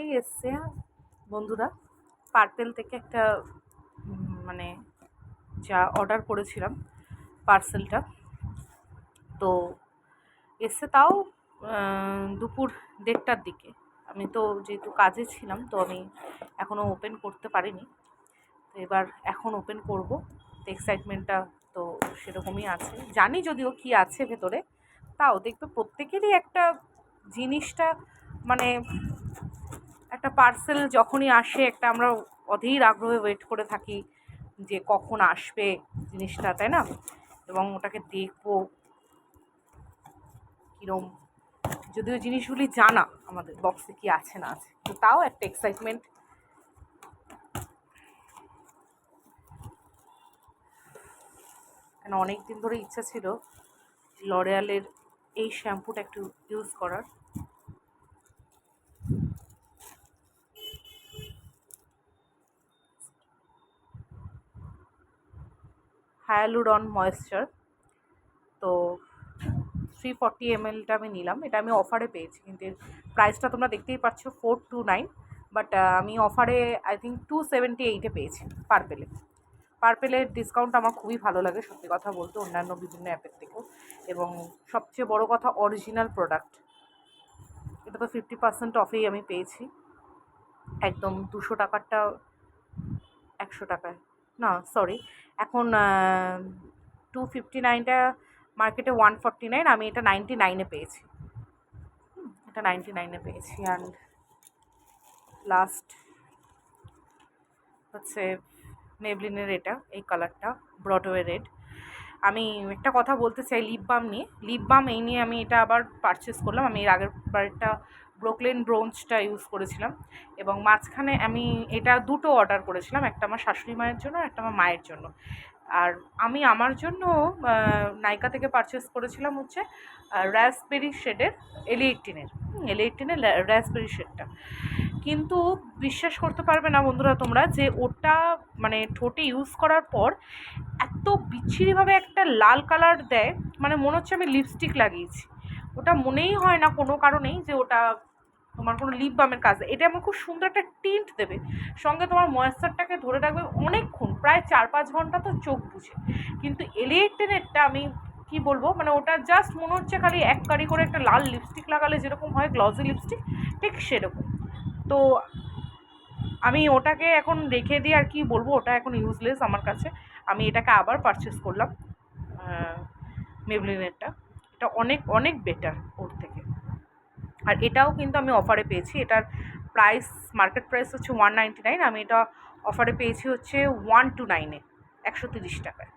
এই এসছে বন্ধুরা, পার্পেল থেকে একটা মানে যা অর্ডার করেছিলাম পার্সেলটা, তো এসছে তাও দুপুর 1:30টার দিকে। আমি তো যেহেতু কাজে ছিলাম, তো আমি এখনও ওপেন করতে পারিনি। তো এবার এখন ওপেন করব। তো এক্সাইটমেন্টটা তো সেরকমই আছে, জানি যদিও কি আছে ভেতরে, তাও দেখবে প্রত্যেকেরই একটা জিনিসটা মানে একটা পার্সেল যখনই আসে একটা আমরা অধীর আগ্রহে ওয়েট করে থাকি যে কখন আসবে জিনিসটা, তাই না? এবং ওটাকে দেখবো কীরম, যদিও জিনিসগুলি জানা আমাদের বক্সে কি আছে না আছে, তো তাও একটা এক্সাইটমেন্ট। কেন অনেক দিন ধরে ইচ্ছা ছিল লরিয়ালের এই শ্যাম্পুটা একটু ইউজ করার। হায়ালুরন ময়েশ্চার, তো 340 ml আমি নিলাম। এটা আমি অফারে পেয়েছি, কিন্তু এর প্রাইসটা তোমরা দেখতেই পাচ্ছ 429, বাট আমি অফারে আই থিঙ্ক 278-এ পেয়েছি পার্পেলের ডিসকাউন্ট আমার খুবই ভালো লাগে সত্যি কথা বলতে, অন্যান্য বিভিন্ন অ্যাপের থেকেও। এবং সবচেয়ে বড় কথা অরিজিনাল প্রোডাক্ট, এটা তো 50% অফেই আমি পেয়েছি, একদম 200 টাকারটা 100 টাকায়, না সরি, এখন 259টা মার্কেটে 149, আমি এটা 99-এ পেয়েছি। এটা 99-এ পেয়েছি। অ্যান্ড লাস্ট হচ্ছে মেবলিনের এটা, এই কালারটা ব্রডওয়ে রেড। আমি একটা কথা বলতে চাই লিপ বাম এই নিয়ে আমি এটা আবার পারচেস করলাম। আমি এর আগের বারটা ব্রোকলিন ব্রোঞ্জটা ইউজ করেছিলাম, এবং মাঝখানে আমি এটা দুটো অর্ডার করেছিলাম, একটা আমার শাশুড়ি মায়ের জন্য, একটা আমার মায়ের জন্য। আর আমি আমার জন্য নাইকা থেকে পারচেস করেছিলাম হচ্ছে রাসবেরি শেডের L18-এর রাসবেরি শেডটা। কিন্তু বিশ্বাস করতে পারবে না বন্ধুরা তোমরা, যে ওটা মানে ঠোঁটে ইউজ করার পর এত বিচ্ছিরিভাবে একটা লাল কালার দেয়, মানে মনে হচ্ছে আমি লিপস্টিক লাগিয়েছি। ওটা মনেই হয় না কোনো কারণেই যে ওটা তোমার কোনো লিপ বামের কাজ। এটা আমার খুব সুন্দর একটা টিন্ট দেবে, সঙ্গে তোমার ময়েশ্চারটাকে ধরে রাখবে অনেকক্ষণ, প্রায় 4-5 ঘন্টা তো চোখ বুঝে। কিন্তু L18-এরটা আমি কি বলবো, মানে ওটা জাস্ট মনে হচ্ছে খালি এক কারি করে একটা লাল লিপস্টিক লাগালে যেরকম হয় গ্লসি লিপস্টিক, ঠিক সেরকম। তো আমি ওটাকে এখন রেখে দিই, আর কি বলবো, ওটা এখন ইউজলেস আমার কাছে। আমি এটাকে আবার পারচেস করলাম মেবলিনেরটা। এটা অনেক অনেক বেটার ওর থেকে। আর এটাও কিন্তু আমি অফারে পেয়েছি। এটার প্রাইস, মার্কেট প্রাইস হচ্ছে 199, আমি এটা অফারে পেয়েছি হচ্ছে 129-এ, 130 টাকায়।